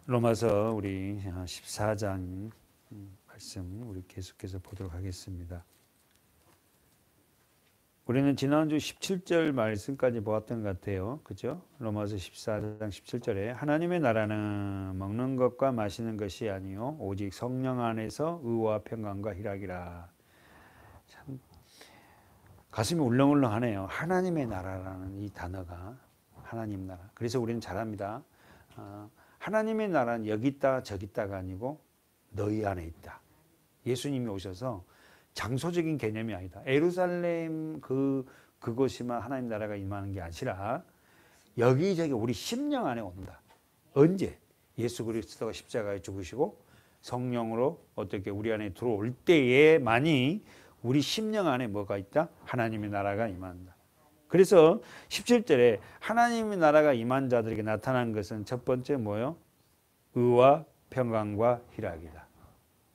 로마서 우리 14장 말씀 우리 계속해서 보도록 하겠습니다. 우리는 지난주 17절 말씀까지 보았던 것 같아요. 그죠? 로마서 14장 17절에 하나님의 나라는 먹는 것과 마시는 것이 아니요 오직 성령 안에서 의와 평강과 희락이라. 참 가슴이 울렁울렁하네요. 하나님의 나라라는 이 단어가 하나님 나라. 그래서 우리는 잘합니다. 하나님의 나라는 여기 있다 저기 있다가 아니고 너희 안에 있다. 예수님이 오셔서 장소적인 개념이 아니다. 예루살렘 그곳이만 하나님 나라가 임하는 게 아니라 여기저기 우리 심령 안에 온다. 언제? 예수 그리스도가 십자가에 죽으시고 성령으로 어떻게 우리 안에 들어올 때에만이 우리 심령 안에 뭐가 있다? 하나님의 나라가 임한다. 그래서 17절에 하나님의 나라가 임한 자들에게 나타난 것은 첫 번째 뭐요? 의와 평강과 희락이다.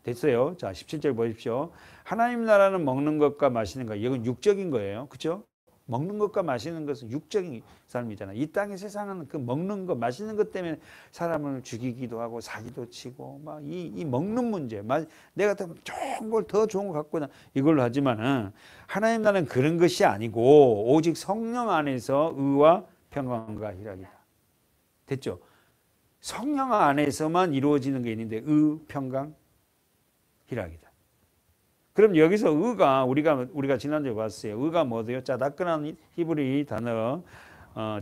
됐어요? 자, 17절 보십시오. 하나님 나라는 먹는 것과 마시는 것. 이건 육적인 거예요. 그렇죠? 먹는 것과 마시는 것은 육적인 삶이잖아요. 이 땅의 세상은 그 먹는 것, 마시는 것 때문에 사람을 죽이기도 하고 사기도 치고 막 이 먹는 문제. 내가 더 좋은 걸 더 좋은 거 갖고 이걸로 하지만은 하나님 나라는 그런 것이 아니고 오직 성령 안에서 의와 평강과 희락이다. 됐죠? 성령 안에서만 이루어지는 게 있는데 의, 평강, 희락이다. 그럼 여기서 의가 우리가 지난주에 봤어요. 의가 뭐예요? 자, 따끈한 히브리 단어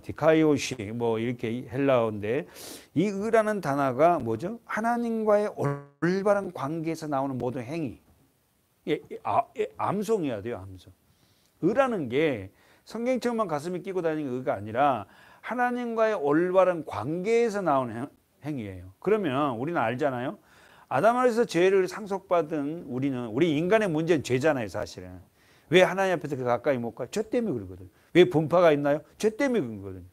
디카이오시 뭐 이렇게 헬라어인데 이 의라는 단어가 뭐죠? 하나님과의 올바른 관계에서 나오는 모든 행위. 암송해야 돼요, 암송. 의라는 게 성경책만 가슴에 끼고 다니는 의가 아니라 하나님과의 올바른 관계에서 나오는 행위예요. 그러면 우리는 알잖아요. 아담에서 죄를 상속받은 우리 인간의 문제는 죄잖아요, 사실은. 왜 하나님 앞에서 가까이 못 가요? 죄 때문에 그러거든요. 왜 분파가 있나요? 죄 때문에 그런 거거든요.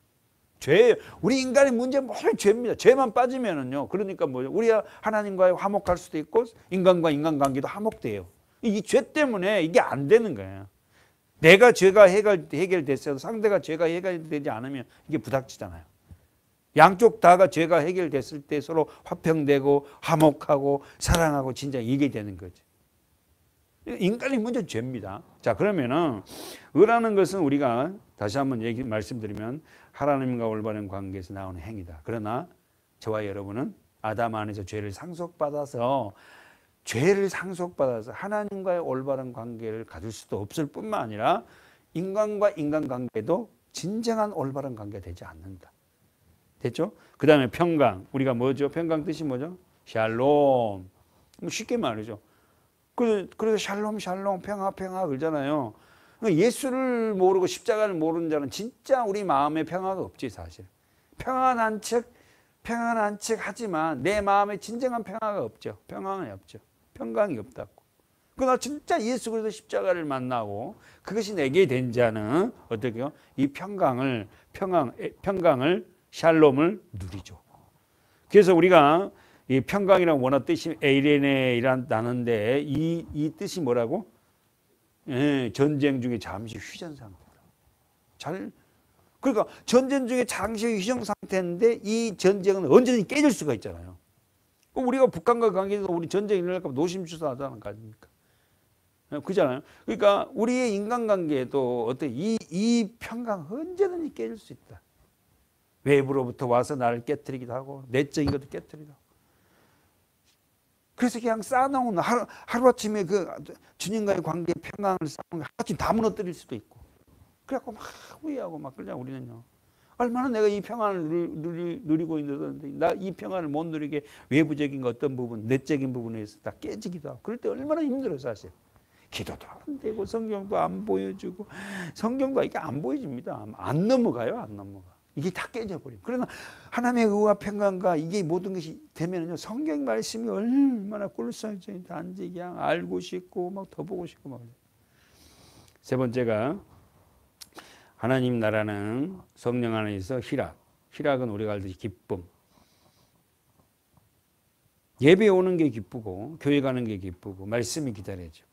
우리 인간의 문제는 모두 죄입니다. 죄만 빠지면은요. 그러니까 뭐죠? 우리가 하나님과의 화목할 수도 있고 인간과 인간관계도 화목돼요. 이 죄 때문에 이게 안 되는 거예요. 내가 죄가 해결됐어도 상대가 죄가 해결되지 않으면 이게 부닥치잖아요. 양쪽 다가 죄가 해결됐을 때 서로 화평되고 화목하고 사랑하고 진짜 이게 되는 거죠. 인간의 문제는 죄입니다. 자, 그러면은 의라는 것은 우리가 다시 한번 말씀드리면 하나님과 올바른 관계에서 나오는 행위다. 그러나 저와 여러분은 아담 안에서 죄를 상속받아서 하나님과의 올바른 관계를 가질 수도 없을 뿐만 아니라 인간과 인간관계도 진정한 올바른 관계가 되지 않는다. 됐죠? 그 다음에 평강. 우리가 뭐죠? 평강 뜻이 뭐죠? 샬롬. 쉽게 말이죠. 그래서 샬롬, 평화, 그러잖아요. 예수를 모르고 십자가를 모르는 자는 진짜 우리 마음에 평화가 없지, 사실. 평안한 척 하지만 내 마음에 진정한 평화가 없죠. 평강이 없죠. 평강이 없다고. 그러나 진짜 예수 그리스도 십자가를 만나고 그것이 내게 된 자는 어떻게 해요? 이 평강을 샬롬을 누리죠. 그래서 우리가 이 평강이라는 원어 뜻이 에이레네이란 단어인데 이 뜻이 뭐라고? 전쟁 중에 잠시 휴전 상태다. 그러니까 전쟁 중에 잠시 휴전 상태인데 이 전쟁은 언제든지 깨질 수가 있잖아요. 우리가 북한과 관계에서 우리 전쟁이 일어날까 봐 노심초사하다는 거 아닙니까? 그잖아요. 그러니까 우리의 인간관계에도 이 평강 언제든지 깨질 수 있다. 외부로부터 와서 나를 깨트리기도 하고 내적인 것도 깨트리기도 하고. 그래서 그냥 쌓아놓은 하루아침에 그 주님과의 관계에 평강을 쌓아놓은 하루아침 다 무너뜨릴 수도 있고. 그래갖고 막 후회하고 막 그냥 우리는요. 얼마나 내가 이 평안을 누리고 있는데 나 이 평안을 못 누리게 외부적인 어떤 부분, 내적인 부분에서 다 깨지기도 하고. 그럴 때 얼마나 힘들어요, 사실. 기도도 안 되고 성경도 안 보여주고 성경도 이게 안 보여집니다. 안 넘어가요, 안 넘어가. 이게 다 깨져버려요. 그러나 하나님의 의와 평강과 이게 모든 것이 되면요, 성경 말씀이 얼마나 꿀성적인 단지 그냥 알고 싶고 막 더 보고 싶고 막. 세 번째가 하나님 나라는 성령 안에서 희락은 우리가 알듯이 기쁨. 예배 오는 게 기쁘고 교회 가는 게 기쁘고 말씀이 기다려지고.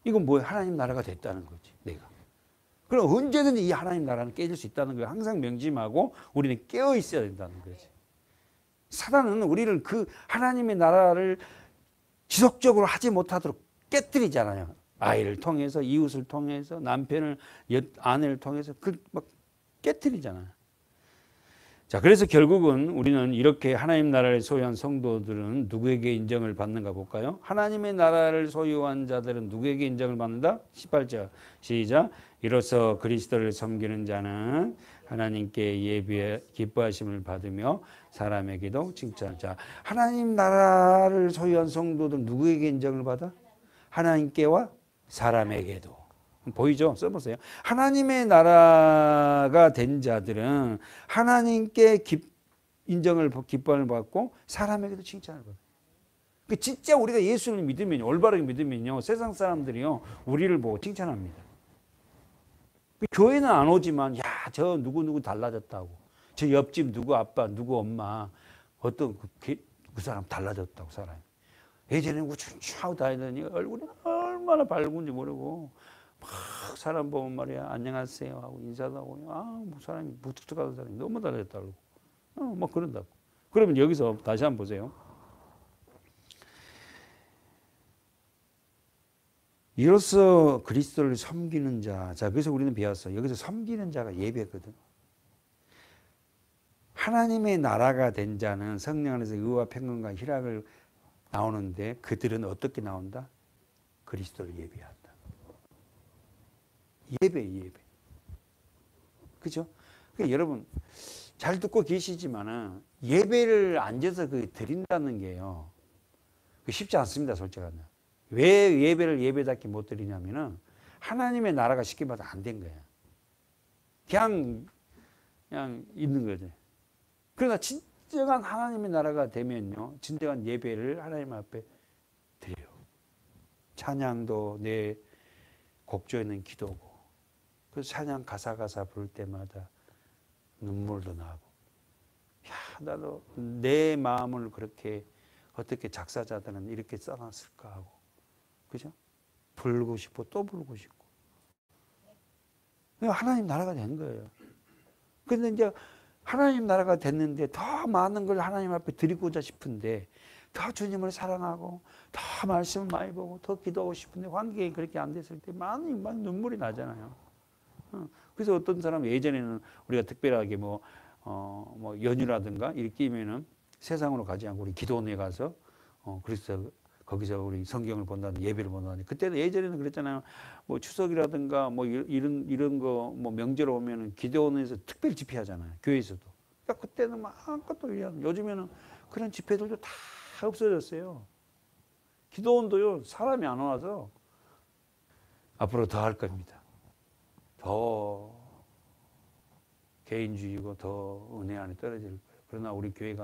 이건 뭐예요? 하나님 나라가 됐다는 거지, 내가. 그럼 언제든지 이 하나님 나라는 깨질 수 있다는 걸 항상 명심하고 우리는 깨어 있어야 된다는 거지. 사단은 우리를 그 하나님의 나라를 지속적으로 하지 못하도록 깨뜨리잖아요. 아이를 통해서, 이웃을 통해서, 남편을, 아내를 통해서 막 깨뜨리잖아요. 자, 그래서 결국은 우리는 이렇게 하나님 나라를 소유한 성도들은 누구에게 인정을 받는가 볼까요? 하나님의 나라를 소유한 자들은 누구에게 인정을 받는다? 18절 시작. 이로써 그리스도를 섬기는 자는 하나님께 예비해 기뻐하심을 받으며 사람에게도 칭찬. 자, 하나님 나라를 소유한 성도들은 누구에게 인정을 받아? 하나님께와 사람에게도. 보이죠? 써보세요. 하나님의 나라가 된 자들은 하나님께 인정을, 기뻐함을 받고 사람에게도 칭찬을 받아요. 그러니까 진짜 우리가 예수를 믿으면, 올바르게 믿으면요, 세상 사람들이요, 우리를 보고 칭찬합니다. 교회는 안 오지만, 야, 저 누구 달라졌다고. 저 옆집 누구 아빠, 누구 엄마, 어떤 그 사람 달라졌다고, 사람이. 예전에는 우쭈쭈하고 다니더니 얼굴이 얼마나 밝은지 모르고, 막 사람 보면 말이야, 안녕하세요 하고 인사도 하고, 뭐 사람이 무뚝뚝하던 사람이 너무 달라졌다고. 막 그런다고. 그러면 여기서 다시 한번 보세요. 이로써 그리스도를 섬기는 자. 자, 그래서 우리는 배웠어. 여기서 섬기는 자가 예배거든. 하나님의 나라가 된 자는 성령 안에서 의와 평강과 희락을 나오는데 그들은 어떻게 나온다? 그리스도를 예배한다. 예배. 그죠? 그러니까 여러분 잘 듣고 계시지만은 예배를 앉아서 드린다는 게요. 쉽지 않습니다, 솔직하게. 왜 예배를 예배답게 못 드리냐면은 하나님의 나라가 쉽게 말해서 안 된 거예요. 그냥 있는 거죠. 그러나 진정한 하나님의 나라가 되면요, 진정한 예배를 하나님 앞에 드려요. 찬양도 내 곡조에는 기도고, 그 찬양 가사 부를 때마다 눈물도 나고, 야, 나도 내 마음을 그렇게 어떻게 작사자들은 이렇게 써놨을까 하고, 그죠? 부르고 싶고 또 부르고 싶고. 하나님 나라가 된 거예요. 근데 이제 하나님 나라가 됐는데 더 많은 걸 하나님 앞에 드리고자 싶은데, 더 주님을 사랑하고 더 말씀을 많이 보고 더 기도하고 싶은데 환경이 그렇게 안 됐을 때 많이 눈물이 나잖아요. 그래서 어떤 사람은 예전에는 우리가 특별하게 뭐 연휴라든가 이렇게 끼면은 세상으로 가지 않고 우리 기도원에 가서 그래서 거기서 우리 성경을 본다는, 예배를 본다는. 그때는 예전에는 그랬잖아요. 뭐 추석이라든가 뭐 이런 거 뭐 명절 오면은 기도원에서 특별 집회하잖아요. 교회에서도. 그러니까 그때는 마음껏 요즘에는 그런 집회들도 다 없어졌어요. 기도원도요, 사람이 안 와서 앞으로 더 할 겁니다. 더 개인주의고 더 은혜 안에 떨어질 거예요. 그러나 우리 교회가,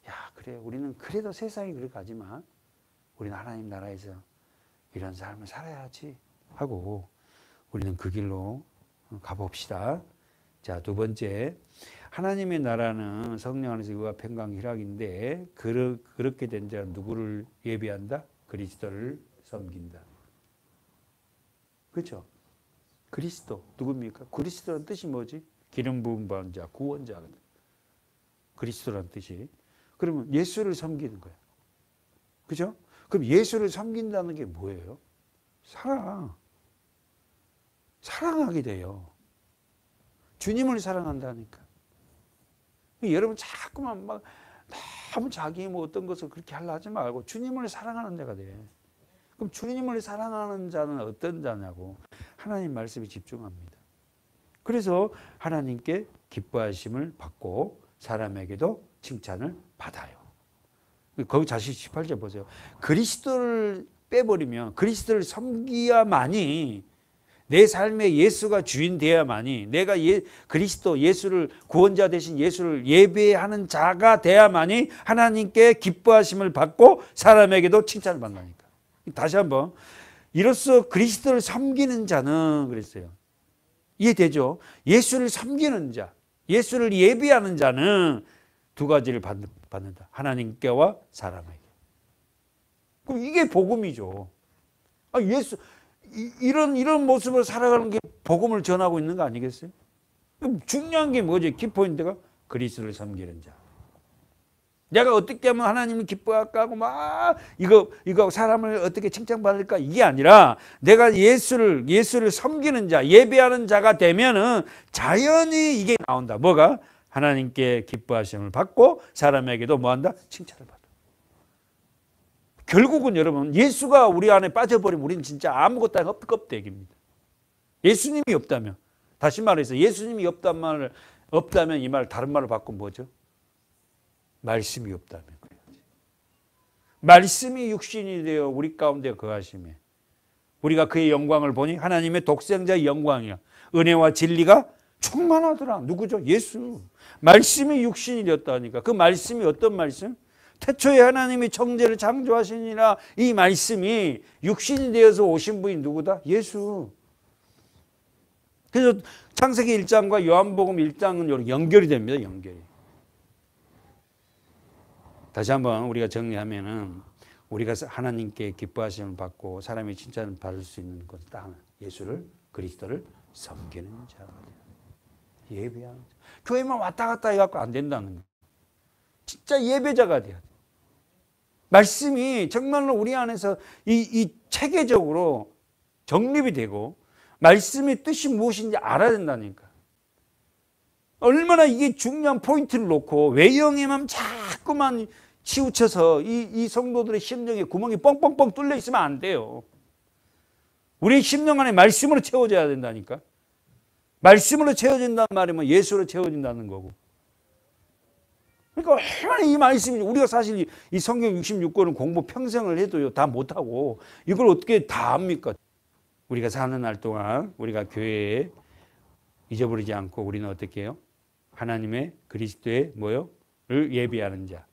야, 그래, 우리는 그래도 세상이 그렇게 하지만 우리는 하나님 나라에서 이런 삶을 살아야지 하고 우리는 그 길로 가봅시다. 자, 두 번째, 하나님의 나라는 성령 안에서 의와 평강 희락인데 그렇게 된 자는 누구를 예배한다? 그리스도를 섬긴다. 그렇죠? 그리스도 누굽니까? 그리스도라는 뜻이 뭐지? 기름 부음 받은 자, 구원자거든. 그리스도라는 뜻이. 그러면 예수를 섬기는 거야. 그죠? 그럼 예수를 섬긴다는 게 뭐예요? 사랑하게 돼요. 주님을 사랑한다니까. 여러분 자꾸만 막 너무 자기 뭐 어떤 것을 그렇게 하려 하지 말고 주님을 사랑하는 자가 돼. 그럼 주님을 사랑하는 자는 어떤 자냐고. 하나님 말씀에 집중합니다. 그래서 하나님께 기뻐하심을 받고 사람에게도 칭찬을 받아요. 거기 다시 18절 보세요. 그리스도를 빼버리면, 그리스도를 섬기야만이, 내 삶에 예수가 주인 되어야만이, 내가 그리스도 예수를, 구원자 되신 예수를 예배하는 자가 돼야만이 하나님께 기뻐하심을 받고 사람에게도 칭찬을 받는다니까. 다시 한번, 이로써 그리스도를 섬기는 자는 그랬어요. 이해되죠? 예수를 섬기는 자, 예수를 예배하는 자는 두 가지를 받는다. 하나님께와 사람에게. 그럼 이게 복음이죠. 이런 모습을 살아가는 게 복음을 전하고 있는 거 아니겠어요? 그럼 중요한 게 뭐죠? 키포인트가 그리스도를 섬기는 자. 내가 어떻게 하면 하나님을 기뻐할까 하고 막 이거 사람을 어떻게 칭찬받을까 이게 아니라 내가 예수를 섬기는 자, 예배하는 자가 되면은 자연히 이게 나온다. 뭐가? 하나님께 기뻐하심을 받고 사람에게도 뭐한다? 칭찬을 받아. 결국은 여러분 예수가 우리 안에 빠져버리면 우리는 진짜 아무것도 아닌 껍데기입니다. 예수님이 없다면, 다시 말해서 예수님이 없다면 이 말 다른 말로 바꾸면 뭐죠? 말씀이 없다면 그래야지. 말씀이 육신이 되어 우리 가운데 거하심에 우리가 그의 영광을 보니 하나님의 독생자의 영광이야. 은혜와 진리가 충만하더라. 누구죠? 예수. 말씀이 육신이 되었다니까. 그 말씀이 어떤 말씀? 태초에 하나님이 천지를 창조하시니라. 이 말씀이 육신이 되어서 오신 분이 누구다? 예수. 그래서 창세기 1장과 요한복음 1장은 연결이 됩니다. 연결이. 다시 한번 우리가 정리하면은 우리가 하나님께 기뻐하심을 받고 사람의 칭찬을 받을 수 있는 것은 딱 예수를 그리스도를 섬기는 자가 돼요. 예배하는 자. 교회만 왔다 갔다 해갖고 안 된다는 거예요. 진짜 예배자가 돼야 돼요. 말씀이 정말로 우리 안에서 이 체계적으로 정립이 되고 말씀의 뜻이 무엇인지 알아야 된다니까. 얼마나 이게 중요한 포인트를 놓고 외형에만 자꾸만 치우쳐서 이 성도들의 심령에 구멍이 뻥뻥뻥 뚫려 있으면 안 돼요. 우리의 심령 안에 말씀으로 채워져야 된다니까. 말씀으로 채워진다는 말이면 예수로 채워진다는 거고. 그러니까 얼마나 이 말씀이 우리가 사실 이 성경 66권을 공부 평생을 해도요 다 못하고 이걸 어떻게 다 압니까? 우리가 사는 날 동안 우리가 교회에 잊어버리지 않고 우리는 어떻게 해요? 하나님의 그리스도의 뭐요? 를 예비하는 자.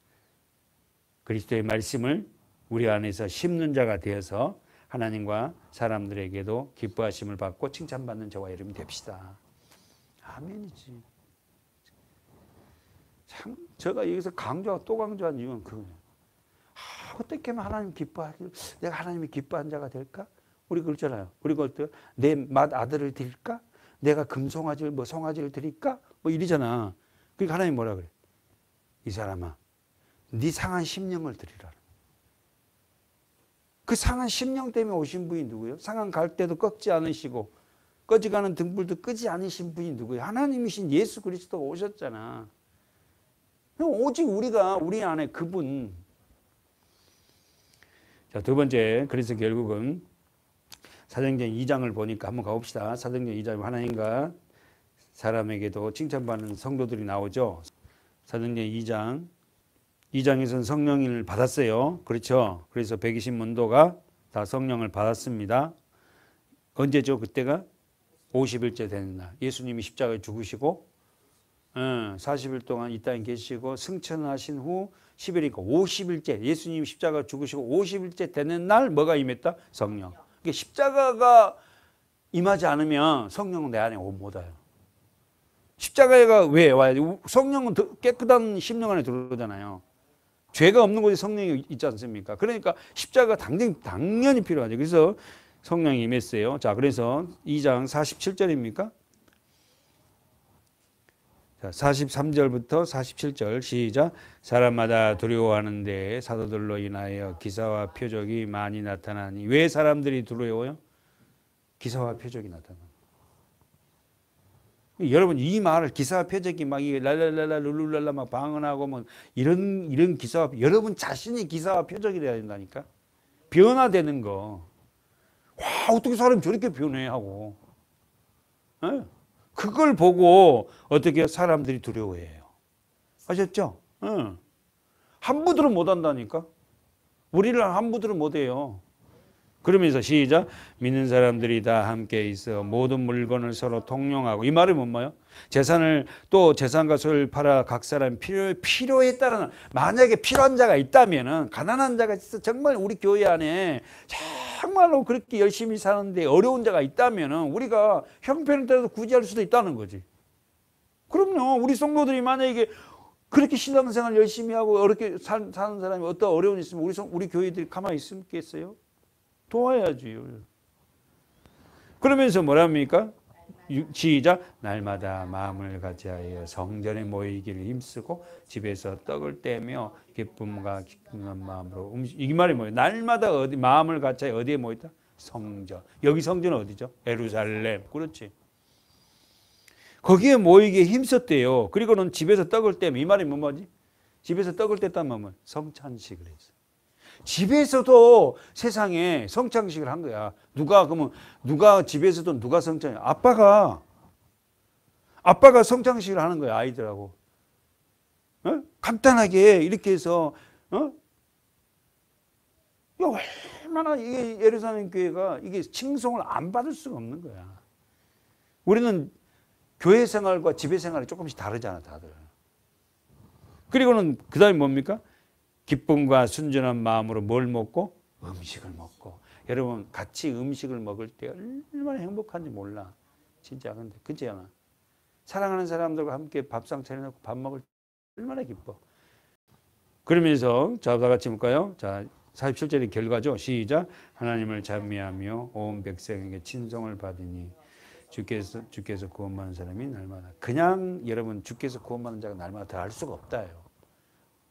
그리스도의 말씀을 우리 안에서 심는 자가 되어서 하나님과 사람들에게도 기뻐하심을 받고 칭찬받는 저와 여러분이 됩시다. 아멘이지. 참 제가 여기서 강조하고 또 강조한 이유는 그거예요. 어떻게 하면 하나님 기뻐하기를 내가 하나님이 기뻐한 자가 될까? 우리 그렇잖아요. 우리가 내 맏아들을 드릴까? 내가 금송아지를 송아지를 드릴까? 이러잖아. 그러니까 하나님 뭐라 그래? 이 사람아 네 상한 심령을 드리라. 그 상한 심령 때문에 오신 분이 누구예요? 상한 갈 때도 꺾지 않으시고 꺼져가는 등불도 끄지 않으신 분이 누구예요? 하나님이신 예수 그리스도가 오셨잖아. 오직 우리가 우리 안에 그분. 자, 두 번째, 그래서 결국은 사도행전 2장을 보니까 한번 가봅시다. 사도행전 2장 하나님과 사람에게도 칭찬받는 성도들이 나오죠. 사도행전 2장에서는 성령을 받았어요. 그렇죠. 그래서 120문도가 다 성령을 받았습니다. 언제죠? 그때가 50일째 되는 날. 예수님이 십자가에 죽으시고 40일 동안 이 땅에 계시고 승천하신 후 10일이니까 50일째 예수님이 십자가 죽으시고 50일째 되는 날 뭐가 임했다? 성령. 그러니까 십자가가 임하지 않으면 성령은 내 안에 못 와요. 십자가가 왜 와야 돼? 성령은 깨끗한 심령 안에 들어오잖아요. 죄가 없는 곳에 성령이 있지 않습니까? 그러니까 십자가가 당연히 필요하죠. 그래서 성령이 임했어요. 자, 그래서 2장 47절입니까? 자, 43절부터 47절 시작. 사람마다 두려워하는데 사도들로 인하여 기사와 표적이 많이 나타나니. 왜 사람들이 두려워요? 기사와 표적이 나타나. 여러분 이 말을 기사와 표적이 막 랄랄랄라 룰룰랄라 막 방언하고 뭐 이런 기사와 여러분 자신이 기사와 표적이 돼야 된다니까. 변화되는 거. 와 어떻게 사람이 저렇게 변해 하고. 네? 그걸 보고 어떻게 사람들이 두려워해요. 아셨죠? 응. 함부로는 못한다니까. 우리를 함부로는 못해요. 그러면서 시작. 믿는 사람들이 다 함께 있어 모든 물건을 서로 통용하고. 이 말은 뭔가요? 재산을 또 재산과 소유를 팔아 각 사람 필요에 따른 만약에 필요한 자가 있다면은 가난한 자가 있어 정말 우리 교회 안에 정말로 그렇게 열심히 사는데 어려운 자가 있다면은 우리가 형편에 따라서 구제할 수도 있다는 거지. 그럼요. 우리 성도들이 만약에 그렇게 신앙생활 열심히 하고 어렵게 사는 사람이 어떤 어려움이 있으면 우리 교회들이 가만히 있겠어요? 도와야지요. 그러면서 뭐랍니까? 시작. 날마다 마음을 같이하여 성전에 모이기를 힘쓰고 집에서 떡을 떼며 기쁨과 기쁜 마음으로 이 말이 뭐예요? 날마다 어디 마음을 같이하여 어디에 모였다? 성전. 여기 성전은 어디죠? 예루살렘. 그렇지. 거기에 모이기에 힘썼대요. 그리고는 집에서 떡을 떼면 이 말이 뭐지? 집에서 떡을 뗐다면 뭐 성찬식을 했어요. 집에서도 세상에 성찬식을 한 거야. 누가 집에서도 누가 성찬? 아빠가 성찬식을 하는 거야, 아이들하고. 어? 간단하게 이렇게 해서 얼마나 이게 예루살렘 교회가 이게 칭송을 안 받을 수가 없는 거야. 우리는 교회 생활과 집회 생활이 조금씩 다르잖아, 다들. 그리고는 그다음에 뭡니까? 기쁨과 순전한 마음으로 뭘 먹고? 음식을 먹고. 여러분 같이 음식을 먹을 때 얼마나 행복한지 몰라. 진짜. 근데 그렇잖아. 사랑하는 사람들과 함께 밥상 차려놓고 밥 먹을 때 얼마나 기뻐. 그러면서 자, 다 같이 볼까요? 자, 47절의 결과죠. 시작. 하나님을 찬미하며 온 백성에게 친송을 받으니 주께서 구원받는 사람이 날마다. 그냥 여러분 주께서 구원받는 자가 날마다 더 할 수가 없다요.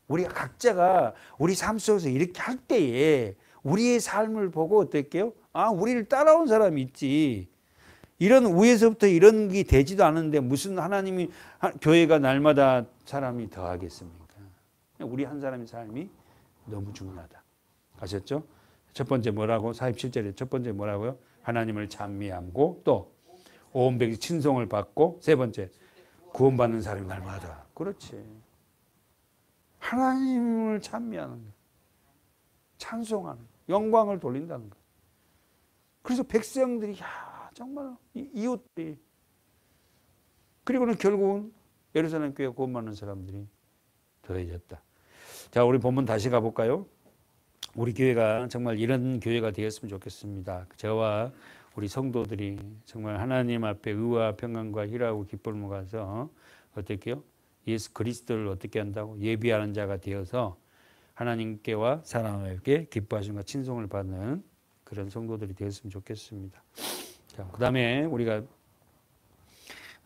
우리가 각자가 우리 삶 속에서 이렇게 할 때에 우리의 삶을 보고 어떨게요? 아, 우리를 따라온 사람이 있지. 이런 위에서부터 이런 게 되지도 않은데 무슨 하나님이 교회가 날마다 사람이 더 하겠습니까? 우리 한 사람의 삶이 너무 중요하다. 아셨죠? 첫 번째 뭐라고? 47절에 첫 번째 뭐라고요? 하나님을 찬미하고 또 온 백성 친송을 받고 세 번째 구원받는 사람이 날마다. 그렇지. 하나님을 찬미하는 거예요. 찬송하는 거예요. 영광을 돌린다는 거예요. 그래서 백성들이 정말 이웃들이 그리고는 결국은 예루살렘 교회 구원받는 사람들이 더해졌다. 자, 우리 본문 다시 가볼까요? 우리 교회가 정말 이런 교회가 되었으면 좋겠습니다. 저와 우리 성도들이 정말 하나님 앞에 의와 평안과 희락하고 기쁨을 가서 어떻게요? 예수 그리스도를 어떻게 한다고? 예비하는 자가 되어서 하나님께와 사람에게 기뻐하심과 친송을 받는 그런 성도들이 되었으면 좋겠습니다. 자, 그 다음에 우리가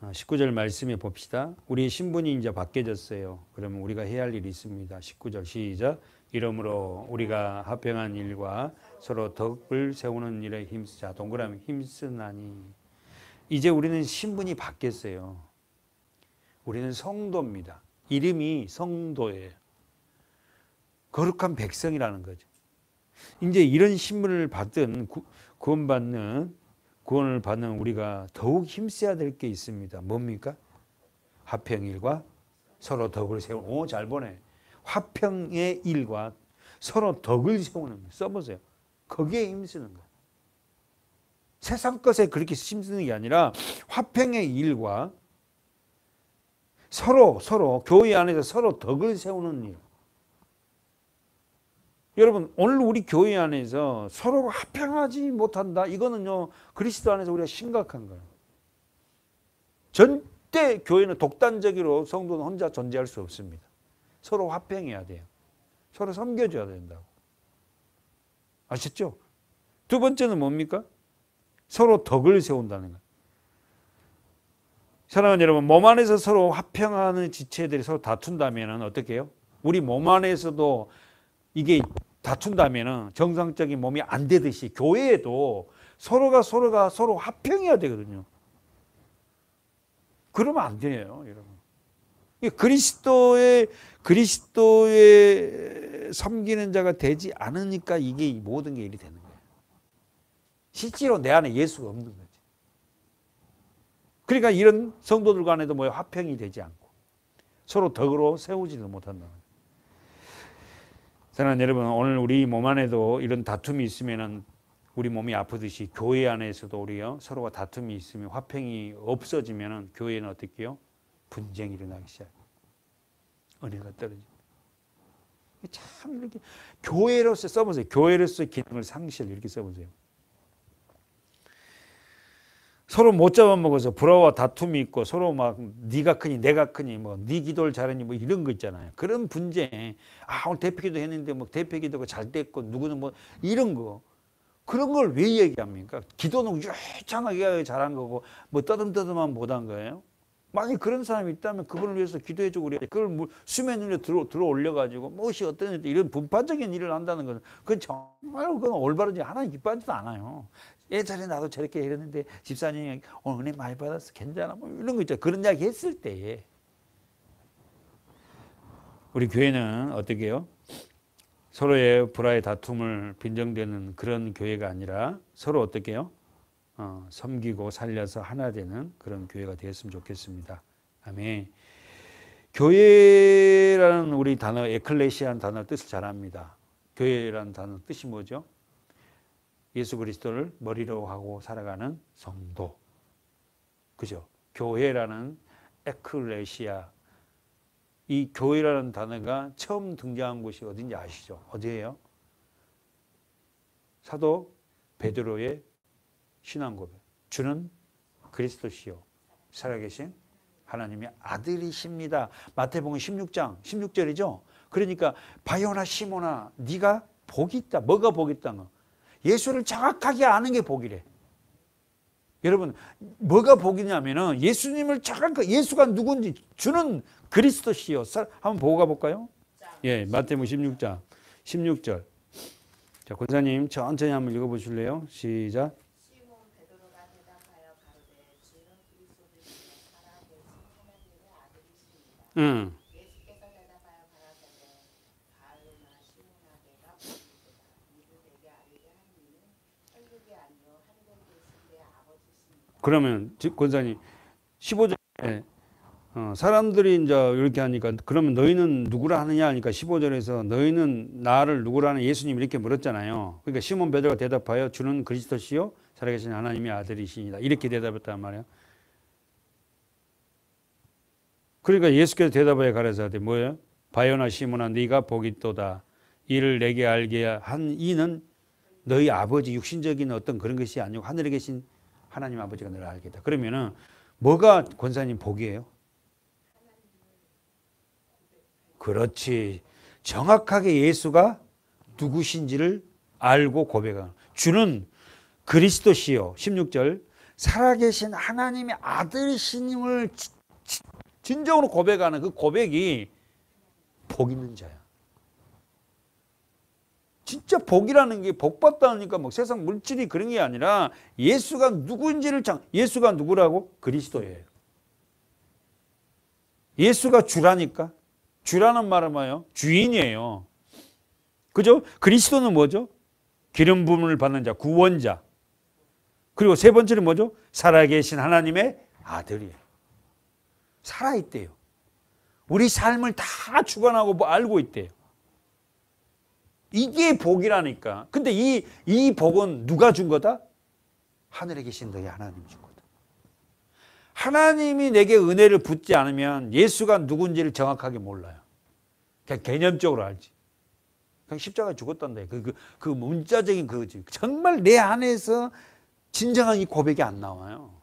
19절 말씀에 봅시다. 우리의 신분이 이제 바뀌어졌어요. 그러면 우리가 해야 할 일이 있습니다. 19절 시작. 이러므로 우리가 합평한 일과 서로 덕을 세우는 일에 힘쓰자. 동그라미 힘쓰나니. 이제 우리는 신분이 바뀌었어요. 우리는 성도입니다. 이름이 성도예요. 거룩한 백성이라는 거죠. 이제 이런 신분을 받든 구원을 받는 우리가 더욱 힘써야 될 게 있습니다. 뭡니까? 화평일과 서로 덕을 세우는. 잘 보네. 화평의 일과 서로 덕을 세우는 거. 써보세요. 거기에 힘쓰는 거예요. 세상 것에 그렇게 힘쓰는 게 아니라 화평의 일과 서로 교회 안에서 서로 덕을 세우는 일. 여러분 오늘 우리 교회 안에서 서로가 화평하지 못한다. 이거는요 그리스도 안에서 우리가 심각한 거예요. 절대 교회는 독단적으로 성도는 혼자 존재할 수 없습니다. 서로 화평해야 돼요. 서로 섬겨줘야 된다고. 아셨죠? 두 번째는 뭡니까? 서로 덕을 세운다는 거예요. 사랑하는 여러분, 몸 안에서 서로 화평하는 지체들이 서로 다툰다면 어떻게 해요? 우리 몸 안에서도 이게 다툰다면 정상적인 몸이 안 되듯이 교회에도 서로 화평해야 되거든요. 그러면 안 돼요, 여러분. 그리스도의 섬기는 자가 되지 않으니까 이게 모든 게 일이 되는 거예요. 실제로 내 안에 예수가 없는 거지. 그러니까 이런 성도들 간에도 화평이 되지 않고 서로 덕으로 세우지도 못한다. 사랑하는 여러분, 오늘 우리 몸 안에도 이런 다툼이 있으면은 우리 몸이 아프듯이 교회 안에서도 우리요 서로가 다툼이 있으면 화평이 없어지면은 교회는 어떻게 해요? 분쟁이 일어나기 시작해요. 은혜가 떨어집니다. 참 이렇게 교회로서 써보세요. 교회로서의 기능을 상실 이렇게 써보세요. 서로 못 잡아먹어서 불화와 다툼이 있고 서로 막 네가 크니 내가 크니 네 기도를 잘했니 이런 거 있잖아요. 그런 분쟁. 오늘 대표기도 했는데 대표기도가 잘 됐고 누구는 이런 거. 그런 걸 왜 얘기합니까? 기도는 유창하게 잘한 거고 뭐 떠듬떠듬하면 못한 거예요? 만약 그런 사람이 있다면 그분을 위해서 기도해주고 그래야 돼. 그걸 수면 위에 들어 올려가지고 무엇이 어떤 이런 분파적인 일을 한다는 건 그건 정말 그건 올바르지 하나님 기뻐하지도 않아요. 예전에 나도 저렇게 이랬는데 집사님이 오늘 은혜 많이 받았어 괜찮아 뭐 이런 거 있죠. 그런 이야기 했을 때에 우리 교회는 어떻게 해요? 서로의 불화의 다툼을 빈정되는 그런 교회가 아니라 서로 어떻게 해요? 섬기고 살려서 하나 되는 그런 교회가 되었으면 좋겠습니다. 아멘. 교회라는 우리 단어, 에클레시아라는 단어 뜻을 잘 압니다. 교회라는 단어 뜻이 뭐죠? 예수 그리스도를 머리로 하고 살아가는 성도. 그죠? 교회라는 에클레시아. 이 교회라는 단어가 처음 등장한 곳이 어딘지 아시죠? 어디예요? 사도 베드로의 신앙 고백. 주는 그리스도시요 살아계신 하나님의 아들이십니다. 마태복음 16장 16절이죠. 그러니까 바요나 시몬아 네가 복이 있다. 뭐가 복이 있다? 예수를 정확하게 아는 게 복이래. 여러분 뭐가 복이냐면은 예수님을 정확하게 예수가 누군지 주는 그리스도시요. 한번 보고 가볼까요? 예, 마태복음 16장 16절. 자, 권사님 천천히 한번 읽어보실래요? 시작. 시몬 베드로가 대답하여 가로되 주는 그리스도시요 살아계신 하나님의 아들이십니다. 예수께서 대답하여 가라사대 바요나 시몬아 내가 보리로다 이를 내게 알게 한 이는 천국이 아니요 하늘에 계신 내 아버지십니다. 그러면 권사님 15절에 사람들이 이제 이렇게 하니까 그러면 너희는 누구라 하느냐 하니까 15절에서 너희는 나를 누구라 하는 예수님 이렇게 물었잖아요. 그러니까 시몬 베드로가 대답하여 주는 그리스도시요 살아계신 하나님의 아들이시니다 이렇게 대답했단 말이에요. 그러니까 예수께서 대답하여 가라사대 뭐예요? 바요나 시몬아 네가 복이 있도다. 이를 내게 알게 한 이는 너희 아버지 육신적인 어떤 그런 것이 아니고 하늘에 계신 하나님 아버지가 너를 알겠다. 그러면은 뭐가 권사님 복이에요? 그렇지. 정확하게 예수가 누구신지를 알고 고백하는. 주는 그리스도시요. 16절. 살아계신 하나님의 아들이시님을 진정으로 고백하는 그 고백이 복 있는 자야. 진짜 복이라는 게 복받다니까 뭐 세상 물질이 그런 게 아니라 예수가 누구인지를 예수가 누구라고? 그리스도예요. 예수가 주라니까. 주라는 말은 뭐예요? 주인이에요. 그죠? 그리스도는 뭐죠? 기름 부음을 받는 자, 구원자. 그리고 세 번째는 뭐죠? 살아계신 하나님의 아들이에요. 살아있대요. 우리 삶을 다 주관하고 알고 있대요. 이게 복이라니까. 근데 이 복은 누가 준 거다? 하늘에 계신 너희 하나님이 준 거다. 하나님이 내게 은혜를 붓지 않으면 예수가 누군지를 정확하게 몰라요. 그냥 개념적으로 알지. 그냥 십자가에 죽었단다. 그 문자적인 그거지. 정말 내 안에서 진정한 이 고백이 안 나와요.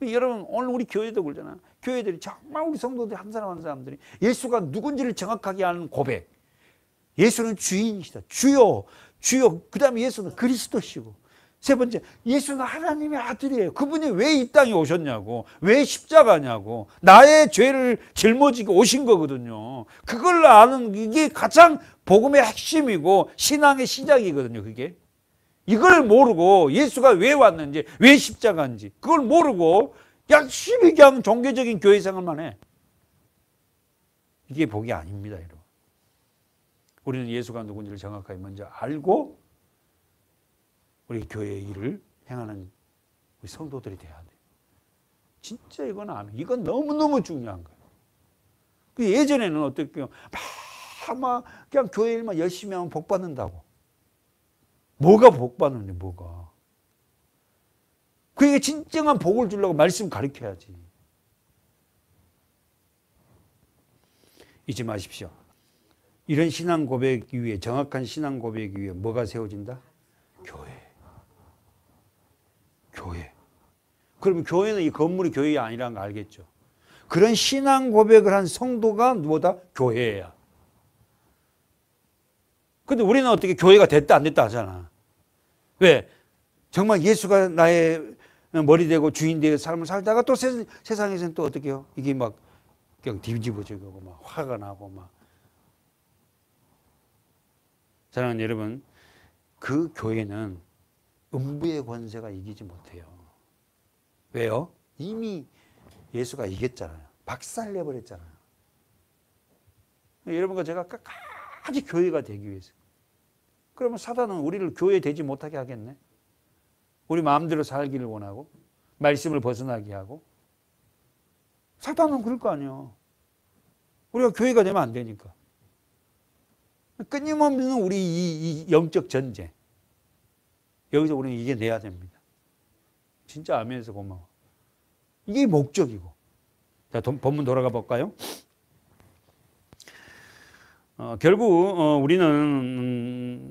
여러분 오늘 우리 교회도 그러잖아. 교회들이 정말 우리 성도들 한 사람 한 사람들이 예수가 누군지를 정확하게 아는 고백. 예수는 주인이시다. 주요. 그 다음에 예수는 그리스도시고. 세 번째, 예수는 하나님의 아들이에요. 그분이 왜 이 땅에 오셨냐고. 왜 십자가냐고. 나의 죄를 짊어지고 오신 거거든요. 그걸 아는 이게 가장 복음의 핵심이고 신앙의 시작이거든요. 그게. 이걸 모르고 예수가 왜 왔는지, 왜 십자가인지 그걸 모르고 열심히 그냥 종교적인 교회 생활만 해. 이게 복이 아닙니다, 여러분. 우리는 예수가 누군지를 정확하게 먼저 알고 우리 교회의 일을 행하는 우리 성도들이 돼야 돼요. 진짜 이건 너무너무 중요한 거예요. 예전에는 어떻게 막 그냥 교회 일만 열심히 하면 복 받는다고. 뭐가 복 받는데 뭐가. 그게 진정한 복을 주려고 말씀 가르쳐야지. 잊지 마십시오. 이런 신앙 고백 위에 정확한 신앙 고백 위에 뭐가 세워진다? 교회. 그러면 교회는 이 건물이 교회가 아니라는 거 알겠죠? 그런 신앙 고백을 한 성도가 뭐다? 교회야. 근데 우리는 어떻게 교회가 됐다 안 됐다 하잖아. 왜? 정말 예수가 나의 머리 되고 주인 되어 삶을 살다가 또 세상에서는 또 어떻게 해요? 이게 막 그냥 뒤집어지고 막 화가 나고 막. 사랑하는 여러분, 그 교회는 음부의 권세가 이기지 못해요. 왜요? 이미 예수가 이겼잖아요. 박살내버렸잖아요. 여러분과 제가 끝까지 교회가 되기 위해서. 그러면 사단은 우리를 교회 되지 못하게 하겠네. 우리 마음대로 살기를 원하고 말씀을 벗어나게 하고. 사단은 그럴 거 아니에요. 우리가 교회가 되면 안 되니까. 끊임없는 우리 이 영적 전쟁. 여기서 우리는 이겨내야 됩니다. 진짜 아멘에서 고마워. 이게 목적이고. 자, 본문 돌아가 볼까요? 결국 우리는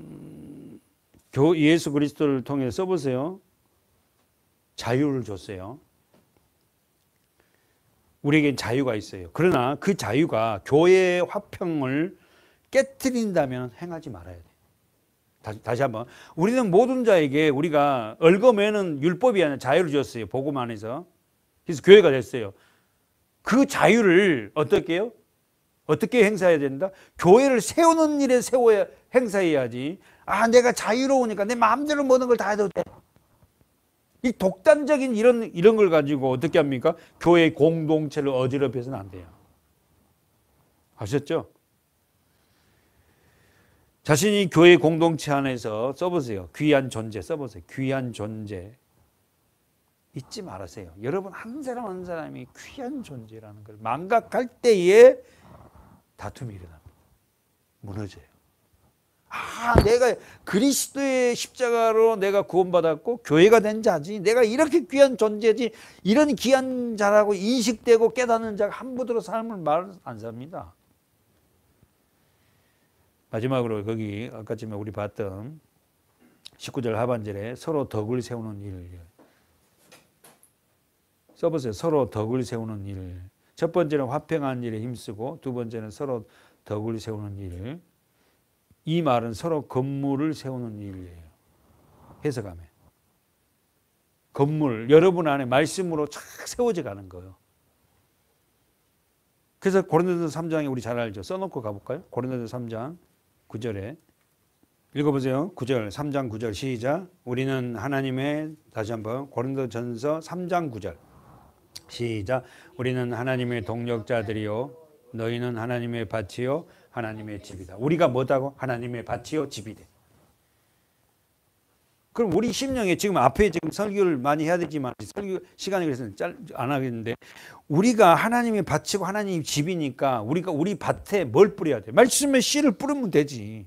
예수 그리스도를 통해 써보세요. 자유를 줬어요. 우리에겐 자유가 있어요. 그러나 그 자유가 교회의 화평을 깨트린다면 행하지 말아야 돼. 다시 한번. 우리는 모든 자에게 우리가 얽어매는 율법이 아니라 자유를 줬어요. 복음 안에서. 그래서 교회가 됐어요. 그 자유를 어떻게 해요? 어떻게 행사해야 된다? 교회를 세우는 일에 행사해야지. 아, 내가 자유로우니까 내 마음대로 모든 걸 다 해도 돼. 이 독단적인 이런 걸 가지고 어떻게 합니까? 교회의 공동체를 어지럽혀서는 안 돼요. 아셨죠? 자신이 교회 공동체 안에서 써보세요. 귀한 존재 써보세요. 귀한 존재. 잊지 말으세요. 여러분 한 사람 한 사람이 귀한 존재라는 걸 망각할 때에 다툼이 일어납니다. 무너져요. 아, 내가 그리스도의 십자가로 내가 구원받았고 교회가 된 자지. 내가 이렇게 귀한 존재지. 이런 귀한 자라고 인식되고 깨닫는 자가 함부로 삶을 말 안 삽니다. 마지막으로 거기 아까쯤에 우리 봤던 19절 하반절에 서로 덕을 세우는 일 써보세요. 서로 덕을 세우는 일. 첫 번째는 화평한 일에 힘쓰고 두 번째는 서로 덕을 세우는 일. 이 말은 서로 건물을 세우는 일이에요. 해석하면. 건물, 여러분 안에 말씀으로 착 세워져 가는 거예요. 그래서 고린도서 3장에 우리 잘 알죠. 써놓고 가볼까요? 고린도서 3장 9절에 읽어보세요. 9절, 3장 9절 시작. 우리는 하나님의, 다시 한번 고린도전서 3장 9절 시작. 우리는 하나님의 동역자들이요 너희는 하나님의 밭이요 하나님의 집이다. 우리가 뭐다고? 하나님의 밭이요 집이 돼. 그럼 우리 심령에 지금 앞에 지금 설교를 많이 해야 되지만 설교 시간이 그래서 안 하겠는데 우리가 하나님의 밭이고 하나님의 집이니까 우리가 우리 밭에 뭘 뿌려야 돼? 말씀의 씨를 뿌리면 되지.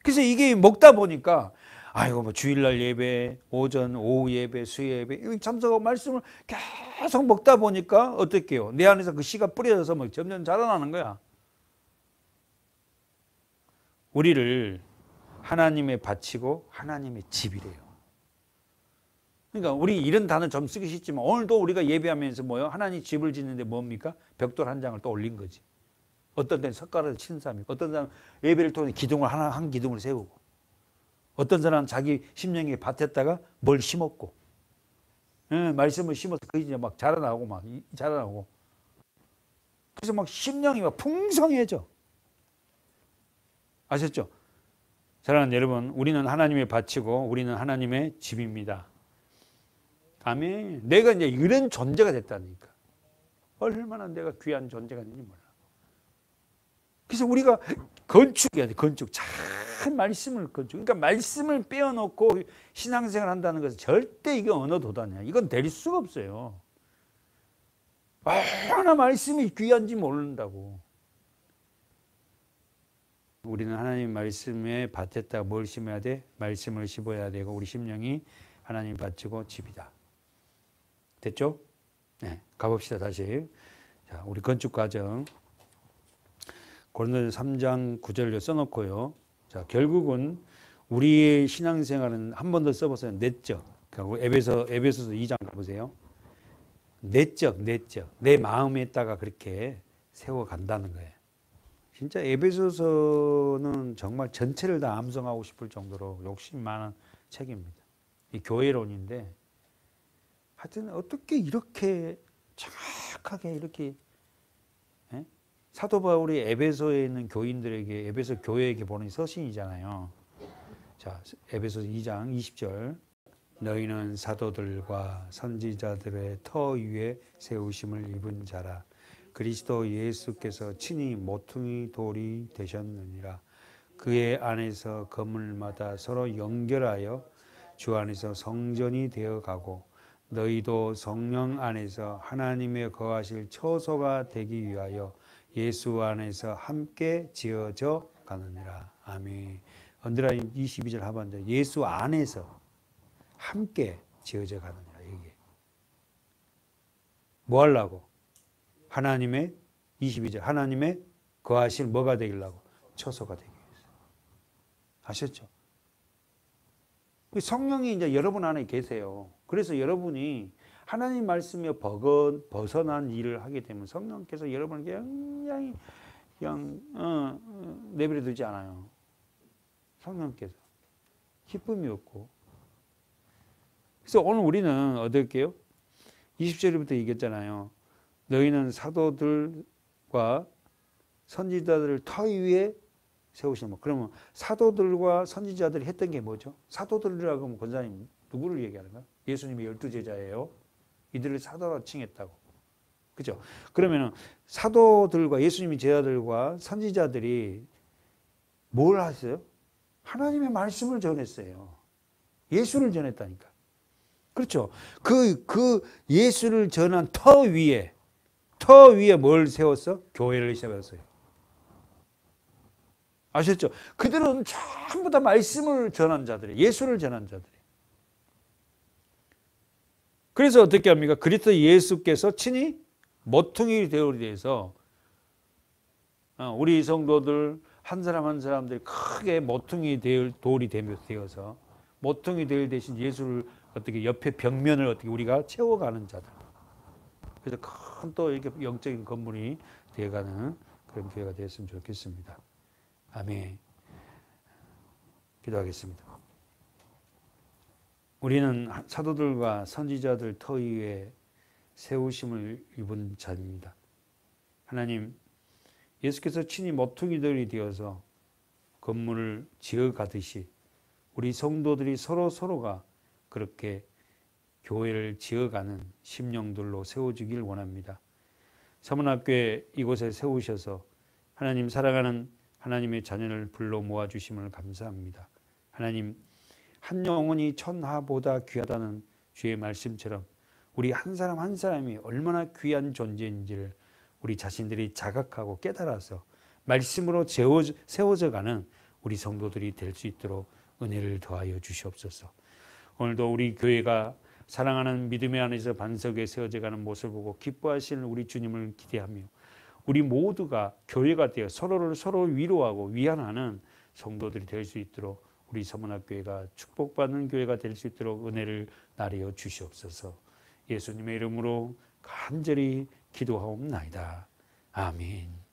그래서 이게 먹다 보니까 아이고 뭐 주일날 예배, 오전, 오후 예배, 수요 예배 참석하고 말씀을 계속 먹다 보니까 어떻게 해요? 내 안에서 그 씨가 뿌려져서 막 점점 자라나는 거야. 우리를 하나님의 밭이고 하나님의 집이래요. 그러니까 우리 이런 단어 좀 쓰기 쉽지만 오늘도 우리가 예배하면서 뭐요? 하나님 집을 짓는데 뭡니까? 벽돌 한 장을 또 올린 거지. 어떤 때는 석가래를 치는 사람이고 어떤 사람은 예배를 통해 기둥을 한 기둥을 세우고 어떤 사람은 자기 심령의 밭에다가 뭘 심었고 말씀을 심어서 그 이제 막 자라나고 그래서 막 심령이 막 풍성해져. 아셨죠? 사랑하는 여러분, 우리는 하나님의 밭이고 우리는 하나님의 집입니다. 아멘. 내가 이제 이런 존재가 됐다니까. 얼마나 내가 귀한 존재가 있는지 몰라. 그래서 우리가 건축해야 돼. 건축. 참 말씀을 건축. 그러니까 말씀을 빼어놓고 신앙생활 한다는 것은 절대 이게 어느 도단이야. 이건 될 수가 없어요. 얼마나 말씀이 귀한지 모른다고. 우리는 하나님 말씀의 밭에다가 뭘 심어야 돼? 말씀을 심어야 되고 우리 심령이 하나님 밭이고 집이다. 됐죠? 네, 가봅시다 다시. 자, 우리 건축 과정 고린도서 3장 9절로 써놓고요. 자, 결국은 우리의 신앙생활은 한 번 더 써보세요. 내적. 에베소서 2장 가보세요. 내적 내 마음에다가 그렇게 세워간다는 거예요. 진짜 에베소서는 정말 전체를 다 암송하고 싶을 정도로 욕심 많은 책입니다. 이 교회론인데 하여튼 어떻게 이렇게 정확하게 이렇게 사도 바울이 에베소에 있는 교인들에게 에베소 교회에게 보낸 서신이잖아요. 자, 에베소 2장 20절. 너희는 사도들과 선지자들의 터 위에 세우심을 입은 자라. 그리스도 예수께서 친히 모퉁이 돌이 되셨느니라. 그의 안에서 건물마다 서로 연결하여 주 안에서 성전이 되어가고 너희도 성령 안에서 하나님의 거하실 처소가 되기 위하여 예수 안에서 함께 지어져 가느니라. 아멘. 언더라인 22절 하반절. 예수 안에서 함께 지어져 가느니라. 이게 뭐 하려고? 하나님의 22절 하나님의 거하실 뭐가 되기려고? 처소가 되기 위해서. 아셨죠? 성령이 이제 여러분 안에 계세요. 그래서 여러분이 하나님 말씀에 벗어난 일을 하게 되면 성령께서 여러분을 굉장히 그냥 내버려 두지 않아요. 성령께서 기쁨이 없고. 그래서 오늘 우리는 어떨게요? 20절부터 얘기했잖아요. 너희는 사도들과 선지자들을 터 위에 세우시는. 그러면 사도들과 선지자들이 했던 게 뭐죠? 사도들이라고 하면 권사님 누구를 얘기하는가? 예수님이 12제자예요. 이들을 사도라 칭했다고. 그죠? 그러면은 사도들과 예수님이 제자들과 선지자들이 뭘 하셨어요? 하나님의 말씀을 전했어요. 예수를 전했다니까. 그렇죠? 그 예수를 전한 터 위에 뭘 세웠어? 교회를 세웠어요. 아셨죠? 그들은 전부 다 말씀을 전한 자들이에요. 예수를 전한 자들이에요. 그래서 어떻게 합니까? 그리스도 예수께서 친히 모퉁이 돌이 돼서 우리 성도들 한 사람 한 사람들이 크게 모퉁이 돌이 되어서 모퉁이 돌 대신 예수를 어떻게 옆에 벽면을 어떻게 우리가 채워가는 자들. 그래서 큰 또 이렇게 영적인 건물이 되어가는 그런 교회가 되었으면 좋겠습니다. 아멘. 기도하겠습니다. 우리는 사도들과 선지자들 터 위에 세우심을 입은 자입니다. 하나님, 예수께서 친히 모퉁이들이 되어서 건물을 지어가듯이 우리 성도들이 서로가 그렇게 교회를 지어가는 심령들로 세워지길 원합니다. 서문학교에 이곳에 세우셔서 하나님 사랑하는 하나님의 자녀를 불러 모아주심을 감사합니다. 하나님, 한 영혼이 천하보다 귀하다는 주의 말씀처럼 우리 한 사람 한 사람이 얼마나 귀한 존재인지를 우리 자신들이 자각하고 깨달아서 말씀으로 세워져가는 우리 성도들이 될 수 있도록 은혜를 더하여 주시옵소서. 오늘도 우리 교회가 사랑하는 믿음의 안에서 반석에 세워져가는 모습을 보고 기뻐하시는 우리 주님을 기대하며 우리 모두가 교회가 되어 서로 위로하고 위안하는 성도들이 될 수 있도록 우리 서문학교회가 축복받는 교회가 될 수 있도록 은혜를 나려 주시옵소서. 예수님의 이름으로 간절히 기도하옵나이다. 아멘.